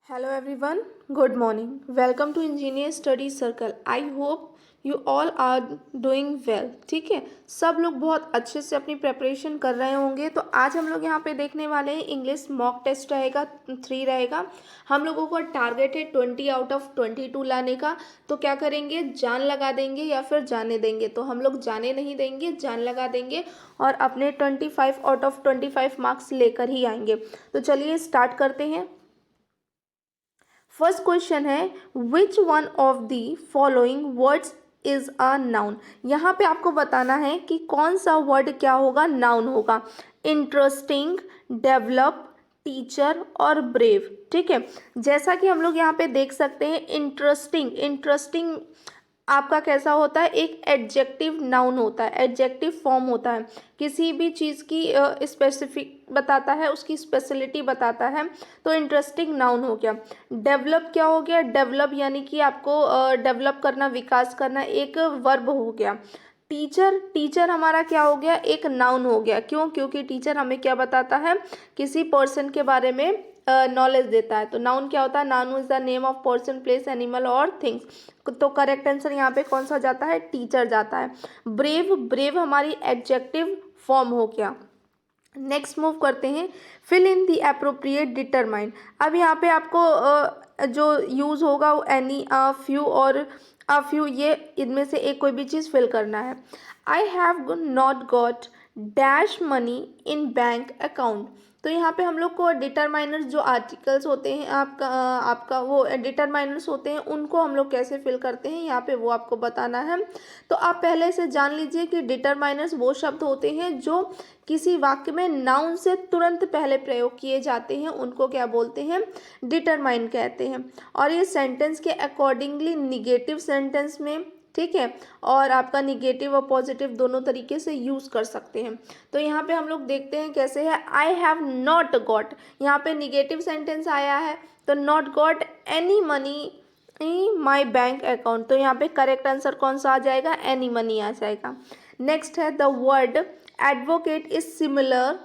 Hello everyone, good morning. Welcome to Engineer Study Circle. I hope you all are doing well. ठीक है, सब लोग बहुत अच्छे से अपनी प्रेपरेशन कर रहे होंगे। तो आज हम लोग यहाँ पे देखने वाले हैं इंग्लिश मॉक टेस्ट रहेगा, 3 रहेगा। हम लोगों का टारगेट है 20 आउट ऑफ 22 लाने का। तो क्या करेंगे, जान लगा देंगे या फिर जाने देंगे। तो हम लोग जाने नहीं देंगे, जान लगा देंगे और अपने 25 आउट ऑफ 25 मार्क्स लेकर ही आएंगे। तो चलिए स्टार्ट करते हैं। फर्स्ट क्वेश्चन है, विच one of the following words is a noun. यहाँ पे आपको बताना है कि कौन सा वर्ड क्या होगा, नाउन होगा। इंटरेस्टिंग, डेवलप, टीचर और ब्रेव। ठीक है, जैसा कि हम लोग यहाँ पे देख सकते हैं, इंटरेस्टिंग इंटरेस्टिंग आपका कैसा होता है, एक एडजेक्टिव नाउन होता है, एडजेक्टिव फॉर्म होता है। किसी भी चीज़ की स्पेसिफिक बताता है, उसकी स्पेशलिटी बताता है। तो इंटरेस्टिंग नाउन हो गया। डेवलप क्या हो गया, डेवलप यानी कि आपको डेवलप करना, विकास करना, एक वर्ब हो गया। टीचर, टीचर हमारा क्या हो गया, एक नाउन हो गया। क्यों? क्योंकि टीचर हमें क्या बताता है, किसी पर्सन के बारे में नॉलेज देता है। तो नाउन क्या होता है, noun is the name of person, place, animal और थिंग्स। तो करेक्ट आंसर यहाँ पे कौन सा जाता है, टीचर जाता है। ब्रेव, ब्रेव हमारी एडजेक्टिव फॉर्म हो गया। नेक्स्ट मूव करते हैं, fill in the appropriate determine. अब यहाँ पे आपको जो यूज़ होगा वो एनी, अ, फ्यू और अ फ्यू, ये इनमें से एक कोई भी चीज़ फिल करना है। I have not got dash money in bank account. तो यहाँ पे हम लोग को डिटरमाइनर्स जो आर्टिकल्स होते हैं आपका वो डिटरमाइनर्स होते हैं, उनको हम लोग कैसे फिल करते हैं यहाँ पे वो आपको बताना है। तो आप पहले से जान लीजिए कि डिटरमाइनर्स वो शब्द होते हैं जो किसी वाक्य में नाउन से तुरंत पहले प्रयोग किए जाते हैं, उनको क्या बोलते हैं, डिटरमाइन कहते हैं। और ये सेंटेंस के अकॉर्डिंगली निगेटिव सेंटेंस में, ठीक है, और आपका निगेटिव और पॉजिटिव दोनों तरीके से यूज़ कर सकते हैं। तो यहाँ पे हम लोग देखते हैं कैसे है। आई हैव नॉट गॉट, यहाँ पे निगेटिव सेंटेंस आया है, तो not got any money my bank account. तो यहाँ पे करेक्ट आंसर कौन सा आ जाएगा, एनी मनी आ जाएगा। नेक्स्ट है, the word advocate is similar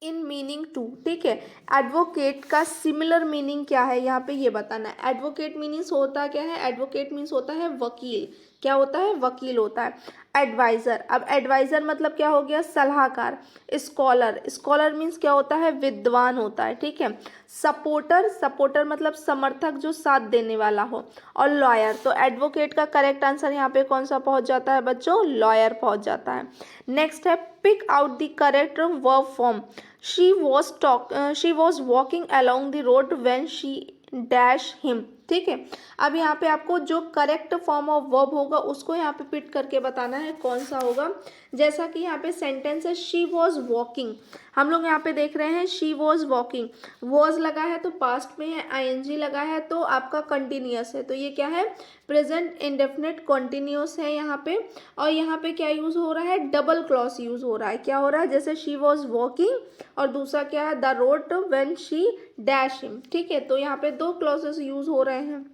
in meaning to. ठीक है, एडवोकेट का सिमिलर मीनिंग क्या है यहाँ पे ये बताना है। एडवोकेट मीनिंग्स होता क्या है, एडवोकेट मीन्स होता है वकील। क्या होता है, वकील होता है। एडवाइज़र, अब एडवाइज़र मतलब क्या हो गया, सलाहकार। स्कॉलर, स्कॉलर मीन्स क्या होता है, विद्वान होता है। ठीक है। सपोर्टर, सपोर्टर मतलब समर्थक, जो साथ देने वाला हो। और लॉयर, तो एडवोकेट का करेक्ट आंसर यहाँ पे कौन सा पहुँच जाता है बच्चों, लॉयर पहुँच जाता है। नेक्स्ट है, pick out the correct verb form. She was walking along the road when she dash him. ठीक है, अब यहाँ पे आपको जो करेक्ट फॉर्म ऑफ वर्ब होगा उसको यहाँ पे पिट करके बताना है कौन सा होगा। जैसा कि यहाँ पे सेंटेंस है, शी वॉज वॉकिंग, हम लोग यहाँ पे देख रहे हैं शी वॉज वॉकिंग, वॉज लगा है तो पास्ट में है, आईएनजी लगा है तो आपका कंटिन्यूअस है। तो ये क्या है, प्रेजेंट इंडेफिनिट कॉन्टिन्यूस है यहाँ पे। और यहाँ पे क्या यूज़ हो रहा है, डबल क्लॉज यूज़ हो रहा है। क्या हो रहा है, जैसे शी वॉज वॉकिंग और दूसरा क्या है, the road when she dash him. ठीक है, तो यहाँ पे दो क्लॉजेस यूज़ हो रहे हैं।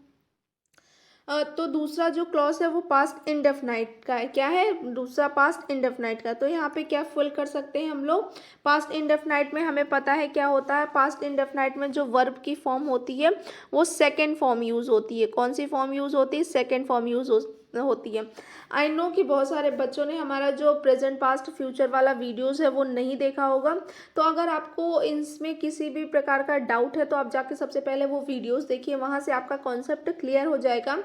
तो दूसरा जो क्लॉज है वो पास्ट इंडेफिनाइट का है। क्या है, दूसरा पास्ट इंडेफिनाइट का। तो यहाँ पे क्या फुल कर सकते हैं हम लोग, पास्ट इंडेफिनाइट में हमें पता है क्या होता है, पास्ट इंडेफिनाइट में जो वर्ब की फॉर्म होती है वो सेकेंड फॉर्म यूज़ होती है। कौन सी फॉर्म यूज़ होती है, सेकेंड फॉर्म यूज़ होती है। आई नो कि बहुत सारे बच्चों ने हमारा जो प्रेजेंट पास्ट फ्यूचर वाला वीडियोज़ है वो नहीं देखा होगा। तो अगर आपको इसमें किसी भी प्रकार का डाउट है तो आप जाके सबसे पहले वो वीडियोज़ देखिए, वहाँ से आपका कॉन्सेप्ट क्लियर हो जाएगा।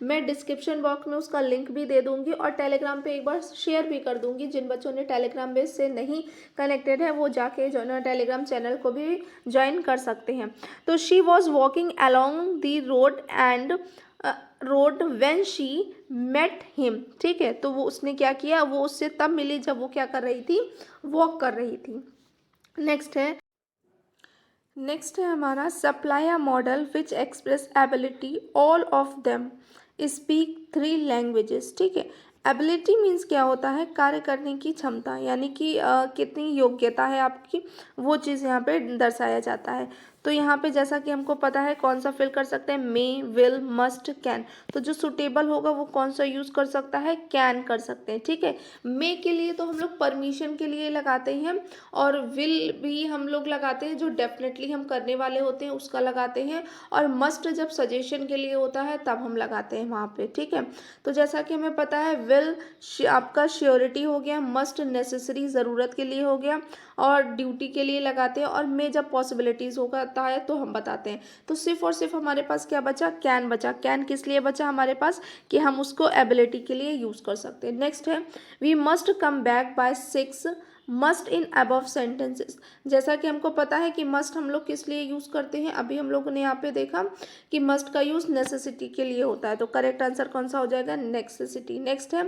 मैं डिस्क्रिप्शन बॉक्स में उसका लिंक भी दे दूंगी और टेलीग्राम पे एक बार शेयर भी कर दूंगी। जिन बच्चों ने टेलीग्राम बेस से नहीं कनेक्टेड है वो जाके जो टेलीग्राम चैनल को भी ज्वाइन कर सकते हैं। तो she was walking along the road when she met him. ठीक है, तो वो उसने क्या किया, वो उससे तब मिली जब वो क्या कर रही थी, वॉक कर रही थी। नेक्स्ट है हमारा, supply a model which express ability all of them speak 3 languages. ठीक है, एबिलिटी मीन्स क्या होता है, कार्य करने की क्षमता, यानी कि कितनी योग्यता है आपकी, वो चीज़ यहाँ पे दर्शाया जाता है। तो यहाँ पे जैसा कि हमको पता है कौन सा फिल कर सकते हैं, मे, विल, मस्ट, कैन। तो जो सुटेबल होगा वो कौन सा यूज़ कर सकता है, कैन कर सकते हैं। ठीक है, मे के लिए तो हम लोग परमिशन के लिए लगाते हैं, और विल भी हम लोग लगाते हैं जो डेफिनेटली हम करने वाले होते हैं उसका लगाते हैं, और मस्ट जब सजेशन के लिए होता है तब हम लगाते हैं वहाँ पे। ठीक है, तो जैसा कि हमें पता है विल आपका श्योरिटी हो गया, मस्ट नेसेसरी ज़रूरत के लिए हो गया, और ड्यूटी के लिए लगाते हैं, और मे जब पॉसिबिलिटीज़ होता है तो हम बताते हैं। तो सिर्फ और सिर्फ हमारे पास क्या बचा, कैन बचा। कैन किस लिए बचा हमारे पास, कि हम उसको एबिलिटी के लिए यूज़ कर सकते हैं। नेक्स्ट है we must come back by 6 must in above sentences. जैसा कि हमको पता है कि मस्ट हम लोग किस लिए यूज़ करते हैं, अभी हम लोगों ने यहाँ पे देखा कि मस्ट का यूज़ नेसेसिटी के लिए होता है। तो करेक्ट आंसर कौन सा हो जाएगा, नेसेसिटी। नेक्स्ट है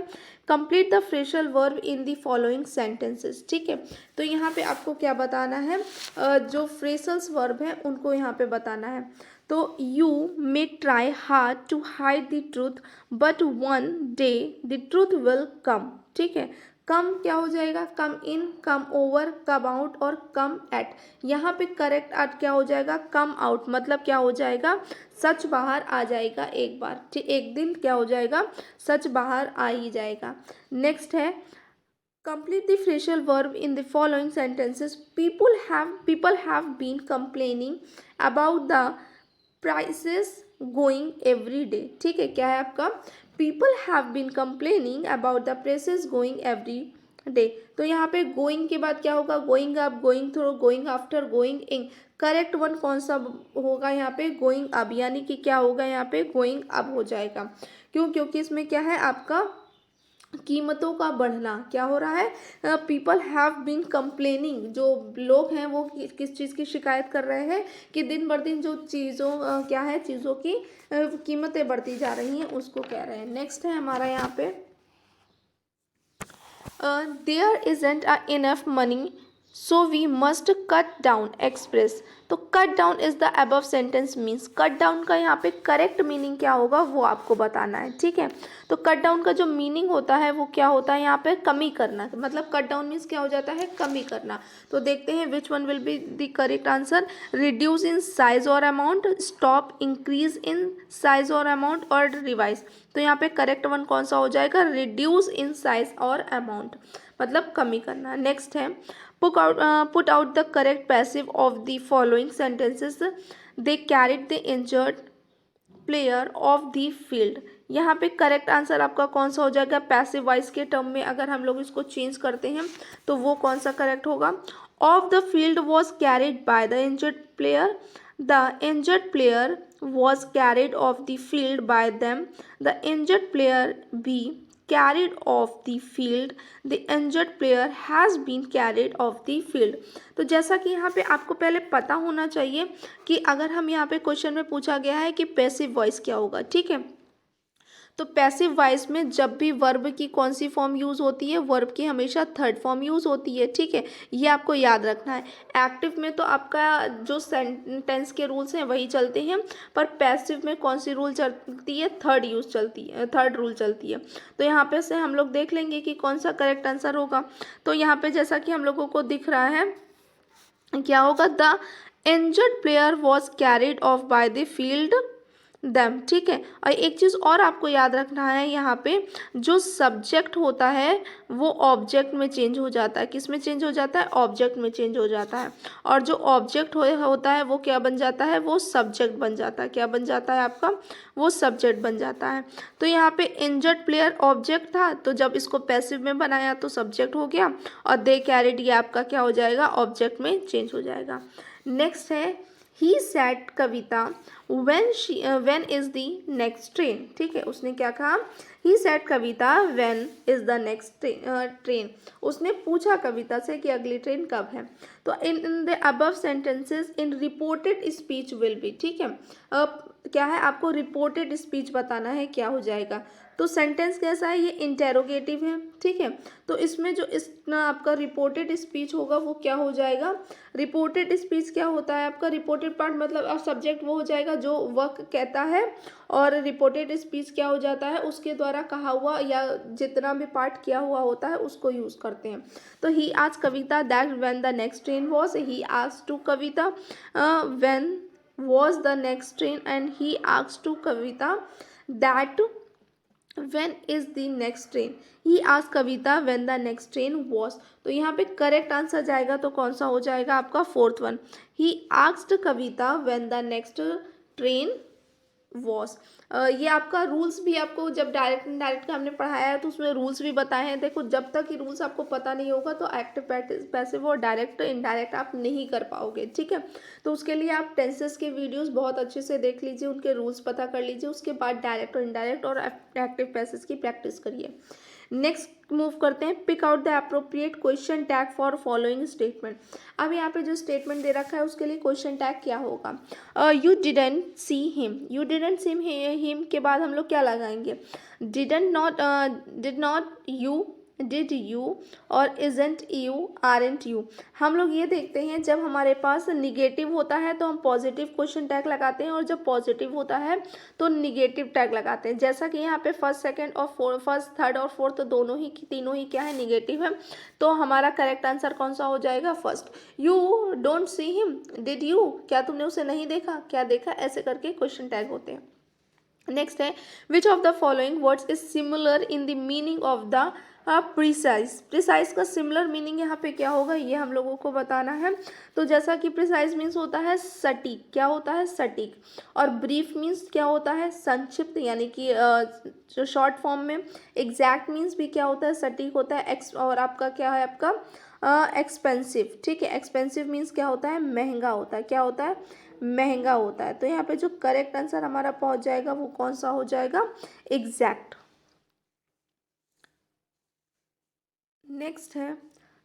complete the phrasal verb in the following sentences. ठीक है, तो यहाँ पे आपको क्या बताना है, जो फ्रेशल्स वर्ब है उनको यहाँ पे बताना है। तो you may try hard to hide the truth but one day the truth will come. ठीक है, कम क्या हो जाएगा, कम इन, कम ओवर, कम आउट और कम एट। यहाँ पे करेक्ट आर्ट क्या हो जाएगा, कम आउट, मतलब क्या हो जाएगा, सच बाहर आ जाएगा एक बार। ठीक, एक दिन क्या हो जाएगा, सच बाहर आ ही जाएगा। नेक्स्ट है complete the phrasal verb in the following sentences. People have been complaining about the prices going every day. ठीक है, क्या है आपका, people have been complaining about the prices going every day। तो यहाँ पे going के बाद क्या होगा, going up, going through, going after, going in। Correct one कौन सा होगा यहाँ पे, गोइंग अप, यानी कि क्या होगा यहाँ पे, गोइंग अप हो जाएगा। क्यों, क्योंकि इसमें क्या है आपका कीमतों का बढ़ना, क्या हो रहा है, पीपल हैव बीन कंप्लेनिंग, जो लोग हैं वो किस चीज़ की शिकायत कर रहे हैं, कि दिन बर दिन जो चीज़ों क्या है, चीज़ों की कीमतें बढ़ती जा रही हैं, उसको कह रहे हैं। नेक्स्ट है हमारा यहाँ पे there isn't a enough money so we must cut down express. तो cut down is the above sentence means, cut down का यहाँ पे करेक्ट मीनिंग क्या होगा वो आपको बताना है। ठीक है, तो कट डाउन का जो मीनिंग होता है वो क्या होता है, यहाँ पे कमी करना, मतलब कट डाउन मीन्स क्या हो जाता है, कमी करना। तो देखते हैं which one will be the correct answer, reduce in size or amount, stop, increase in size or amount, or revise. तो यहाँ पे करेक्ट वन कौन सा हो जाएगा, reduce in size or amount, मतलब कमी करना। नेक्स्ट है put out the correct passive of the following sentences. They carried the injured player of the field। यहाँ पे करेक्ट आंसर आपका कौन सा हो जाएगा, पैसिव वॉइस के टर्म में अगर हम लोग इसको चेंज करते हैं तो वो कौन सा करेक्ट होगा, off the field was carried by the injured player, the injured player was carried off the field by them, the injured player be carried off the field, the injured player has been carried off the field। तो जैसा कि यहाँ पे आपको पहले पता होना चाहिए कि अगर हम यहाँ पे क्वेश्चन में पूछा गया है कि पैसिव वॉइस क्या होगा। ठीक है, तो पैसिव वॉइस में जब भी वर्ब की कौन सी फॉर्म यूज़ होती है, वर्ब की हमेशा थर्ड फॉर्म यूज़ होती है। ठीक है, ये आपको याद रखना है। एक्टिव में तो आपका जो सेंटेंस के रूल्स हैं वही चलते हैं, पर पैसिव में कौन सी रूल चलती है, थर्ड रूल चलती है। तो यहाँ पे से हम लोग देख लेंगे कि कौन सा करेक्ट आंसर होगा। तो यहाँ पे जैसा कि हम लोगों को दिख रहा है क्या होगा, the injured player was carried of by the field them. ठीक है, और एक चीज़ और आपको याद रखना है, यहाँ पे जो सब्जेक्ट होता है वो ऑब्जेक्ट में चेंज हो जाता है। किस में चेंज हो जाता है, ऑब्जेक्ट में चेंज हो जाता है, और जो ऑब्जेक्ट होता है वो क्या बन जाता है, वो सब्जेक्ट बन जाता है। क्या बन जाता है आपका, वो सब्जेक्ट बन जाता है। तो यहाँ पे इंजर्ड प्लेयर ऑब्जेक्ट था, तो जब इसको पैसिव में बनाया तो सब्जेक्ट हो गया, और दे कैरिड ये आपका क्या हो जाएगा, ऑब्जेक्ट में चेंज हो जाएगा। नेक्स्ट है he said Kavita when is the next train। ठीक है, उसने क्या कहा, he said Kavita when is the next train। उसने पूछा कविता से कि अगली ट्रेन कब है। तो in the above sentences in reported speech will be. ठीक है, अब क्या है, आपको रिपोर्टेड स्पीच बताना है, क्या हो जाएगा, तो सेंटेंस कैसा है, ये इंटेरोगेटिव है, ठीक है। तो इसमें जो इस आपका रिपोर्टेड स्पीच होगा वो क्या हो जाएगा, रिपोर्टेड स्पीच क्या होता है आपका, रिपोर्टेड पार्ट मतलब अब सब्जेक्ट वो हो जाएगा जो वर्क कहता है, और रिपोर्टेड स्पीच क्या हो जाता है, उसके द्वारा कहा हुआ या जितना भी पार्ट किया हुआ होता है उसको यूज़ करते हैं। तो he asked Kavita that when the next train was, he asked to Kavita when was the next train, and he asked to Kavita that when is the next train, he asked Kavita when the next train was। तो यहाँ पे correct answer जाएगा तो कौन सा हो जाएगा आपका fourth one, he asked Kavita when the next train was. ये आपका रूल्स भी आपको जब डायरेक्ट इनडायरेक्ट का हमने पढ़ाया है तो उसमें रूल्स भी बताए हैं। देखो जब तक ये रूल्स आपको पता नहीं होगा तो एक्टिव पैसिव और डायरेक्ट इनडायरेक्ट आप नहीं कर पाओगे, ठीक है। तो उसके लिए आप टेंसेस के वीडियोस बहुत अच्छे से देख लीजिए, उनके रूल्स पता कर लीजिए, उसके बाद डायरेक्ट और इनडायरेक्ट और एक्टिव पैसिव की प्रैक्टिस करिए। नेक्स्ट मूव करते हैं, pick out the appropriate question tag for following statement. अब यहाँ पे जो स्टेटमेंट दे रखा है उसके लिए क्वेश्चन टैग क्या होगा, you didn't see him, you didn't see him के बाद हम लोग क्या लगाएंगे, did not you, did you, और इजेंट यू, आरंट यू। हम लोग ये देखते हैं जब हमारे पास निगेटिव होता है तो हम पॉजिटिव क्वेश्चन टैग लगाते हैं, और जब पॉजिटिव होता है तो निगेटिव टैग लगाते हैं। जैसा कि यहाँ पे फर्स्ट सेकंड और फर्स्ट थर्ड और फोर्थ दोनों ही तीनों ही क्या है, निगेटिव है। तो हमारा करेक्ट आंसर कौन सा हो जाएगा, first. You don't see him, did you, क्या तुमने उसे नहीं देखा, क्या देखा, ऐसे करके क्वेश्चन टैग होते हैं। नेक्स्ट है, which of the following words is similar in the meaning of the precise. Precise का सिमिलर मीनिंग यहाँ पे क्या होगा ये हम लोगों को बताना है। तो जैसा कि प्रिसाइज मीन्स होता है सटीक, क्या होता है, सटीक। और ब्रीफ मीन्स क्या होता है, संक्षिप्त, यानी कि जो शॉर्ट फॉर्म में। एग्जैक्ट मीन्स भी क्या होता है, सटीक होता है। और आपका क्या है, आपका एक्सपेंसिव, ठीक है। एक्सपेंसिव मीन्स क्या होता है, महंगा होता है, क्या होता है, महंगा होता है। तो यहाँ पे जो करेक्ट आंसर हमारा पहुंच जाएगा वो कौन सा हो जाएगा, एग्जैक्ट। नेक्स्ट है,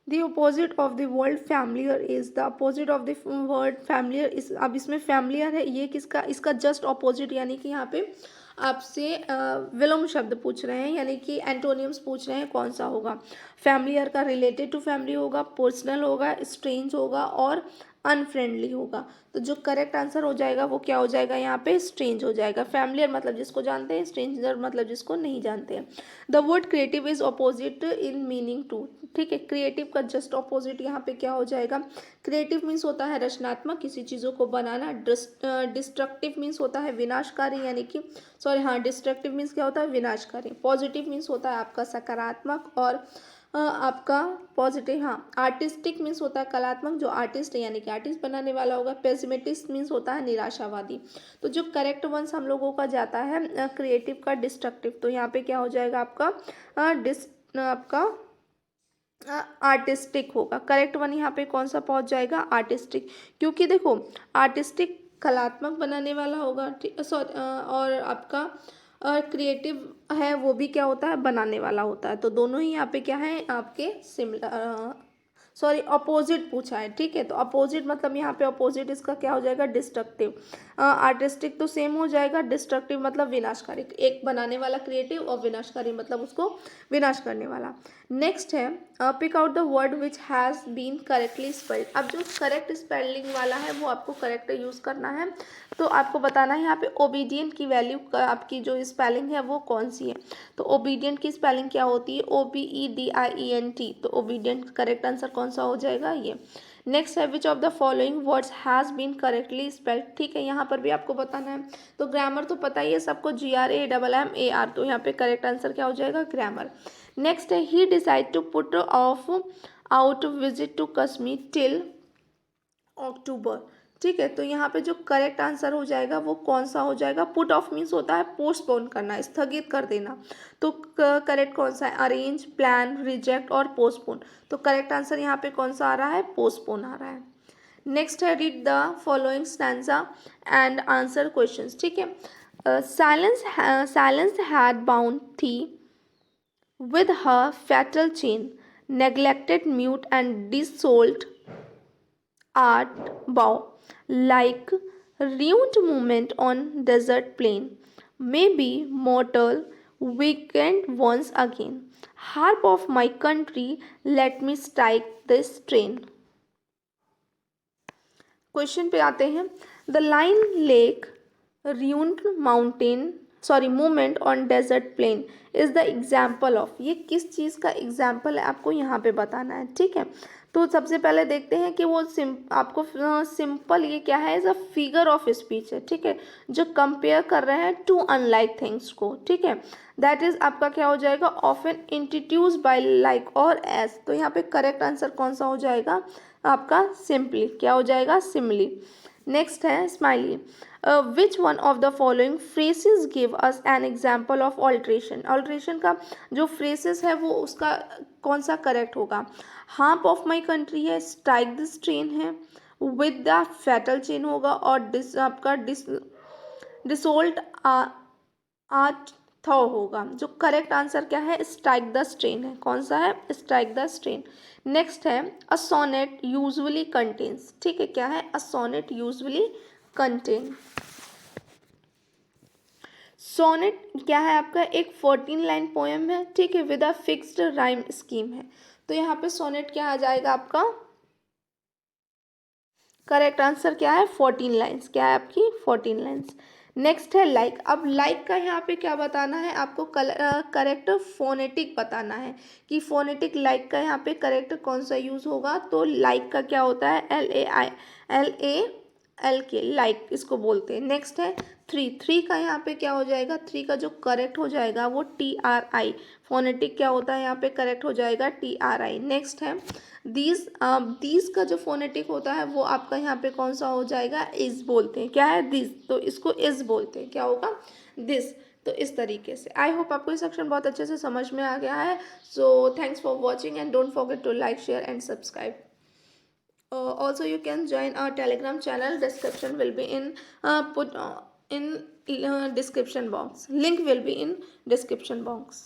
the opposite of the word familiar is, the opposite of the word familiar is. अब इसमें फैमिलियर है, ये किसका, इसका जस्ट अपोजिट, यानी कि यहाँ पे आपसे विलोम शब्द पूछ रहे हैं, यानी कि एंटोनियम्स पूछ रहे हैं, कौन सा होगा। फैमिलियर का रिलेटेड टू फैमिली होगा, पर्सनल होगा, स्ट्रेंज होगा, और अनफ्रेंडली होगा। तो जो करेक्ट आंसर हो जाएगा वो क्या हो जाएगा, यहाँ पे स्ट्रेंज हो जाएगा। फैमिलियर मतलब जिसको जानते हैं, स्ट्रेंजर मतलब जिसको नहीं जानते हैं। The word creative is opposite in meaning to, ठीक है। क्रिएटिव का जस्ट अपोजिट यहाँ पे क्या हो जाएगा, क्रिएटिव मीन्स होता है रचनात्मक, किसी चीज़ों को बनाना। डिस्ट्रक्टिव मीन्स होता है विनाशकारी, यानी कि सॉरी हाँ, डिस्ट्रक्टिव मीन्स क्या होता है, विनाशकारी। पॉजिटिव मीन्स होता है आपका सकारात्मक, और आपका पॉजिटिव हाँ, आर्टिस्टिक मीन्स होता है कलात्मक, जो आर्टिस्ट है यानी कि आर्टिस्ट बनाने वाला होगा। पेसिमिस्टिक मीन्स होता है निराशावादी। तो जो करेक्ट वंस हम लोगों का जाता है क्रिएटिव का डिस्ट्रक्टिव, तो यहाँ पे क्या हो जाएगा आपका आपका आर्टिस्टिक होगा। करेक्ट वन यहाँ पे कौन सा पहुँच जाएगा, आर्टिस्टिक, क्योंकि देखो आर्टिस्टिक कलात्मक बनाने वाला होगा, सॉरी, और आपका क्रिएटिव है वो भी क्या होता है, बनाने वाला होता है। तो दोनों ही यहाँ पे क्या है आपके सिमिलर, सॉरी अपोजिट पूछा है, ठीक है। तो अपोजिट मतलब यहाँ पे अपोजिट इसका क्या हो जाएगा, डिस्ट्रक्टिव। आर्टिस्टिक तो सेम हो जाएगा, डिस्ट्रक्टिव मतलब विनाशकारी। एक बनाने वाला क्रिएटिव, और विनाशकारी मतलब उसको विनाश करने वाला। नेक्स्ट है, pick out the word which has been correctly spelled. अब जो करेक्ट स्पेलिंग वाला है वो आपको करेक्ट यूज़ करना है। तो आपको बताना है यहाँ पे ओबीडियंट की वैल्यू, आपकी जो स्पेलिंग है वो कौन सी है। तो ओबीडियंट की स्पेलिंग क्या होती है, OBEDIENT। तो ओबीडियंट करेक्ट आंसर कौन सा हो जाएगा, ये। नेक्स्ट है, which of the following words has been correctly spelled, ठीक है। यहाँ पर भी आपको बताना है। तो ग्रामर तो पता ही है सबको, GRAMMAR। तो यहाँ पे करेक्ट आंसर क्या हो जाएगा, ग्रामर। नेक्स्ट है, he decide to put off out visit to Kashmir till October, ठीक है। तो यहाँ पे जो करेक्ट आंसर हो जाएगा वो कौन सा हो जाएगा, पुट ऑफ मीन्स होता है पोस्टपोन करना, स्थगित कर देना। तो करेक्ट कौन सा है, अरेंज, प्लान, रिजेक्ट और पोस्टपोन। तो करेक्ट आंसर यहाँ पे कौन सा आ रहा है, पोस्टपोन आ रहा है। नेक्स्ट है, read the following stanza and answer questions, ठीक है। साइलेंस हैड बाउंड थी with her fatal chain, neglected, mute, and dissolved art bow, like ruined movement on desert plain, may be mortal weekend once again. Harp of my country, let me strike this train. Question पे आते हैं. The line lake ruined movement on desert plain is the example of. ये किस चीज़ का example है आपको यहाँ पे बताना है. ठीक है, तो सबसे पहले देखते हैं कि वो आपको सिंपल ये क्या है, is a figure of speech है. ठीक है, जो कंपेयर कर रहे हैं टू अनलाइक थिंग्स को. ठीक है, दैट इज आपका क्या हो जाएगा, ऑफन इंट्रोड्यूस बाय लाइक और एज. तो यहाँ पे करेक्ट आंसर कौन सा हो जाएगा आपका, सिंपली. क्या हो जाएगा, सिमली. नेक्स्ट है smiley. Which one of the following phrases give us an example of alliteration. Alliteration का जो फ्रेसेस है वो उसका कौन सा करेक्ट होगा. हार्प ऑफ माई कंट्री है, स्ट्राइक दिस ट्रेन है, विद द फैटल चेन होगा, और आपका डिसोल्ट आर्ट थॉ होगा. जो करेक्ट आंसर क्या है, स्ट्राइक द स्ट्रेन है. कौन सा है, स्ट्राइक द स्ट्रेन. नेक्स्ट है अ सोनेट यूजुअली कंटेन्स. ठीक है, क्या है, a sonnet usually contain. Sonnet क्या है आपका, एक 14 लाइन पोएम है. ठीक है, with a fixed rhyme scheme है. तो यहाँ पे सोनेट क्या आ जाएगा आपका, करेक्ट आंसर क्या है, 14 लाइन्स. क्या है आपकी 14 लाइन्स. नेक्स्ट है लाइक. अब लाइक का यहाँ पे क्या बताना है आपको, करेक्ट फोनेटिक बताना है कि फोनेटिक लाइक का यहाँ पे करेक्ट कौन सा यूज़ होगा. तो लाइक का क्या होता है, LAIL लाइक इसको बोलते हैं. नेक्स्ट है थ्री का यहाँ पे क्या हो जाएगा, थ्री का जो करेक्ट हो जाएगा वो TRI. फोनेटिक क्या होता है यहाँ पे, करेक्ट हो जाएगा TRI. नेक्स्ट है दीज का जो फोनेटिक होता है वो आपका यहाँ पे कौन सा हो जाएगा, इज बोलते हैं. क्या है, दिस, तो इसको इज बोलते हैं. क्या होगा, दिस. तो इस तरीके से आई होप आपको ये सेक्शन बहुत अच्छे से समझ में आ गया है. So thanks for watching and don't forget to like, share and subscribe. Also you can join our telegram channel. Description will be in put in description box. Link will be in description box.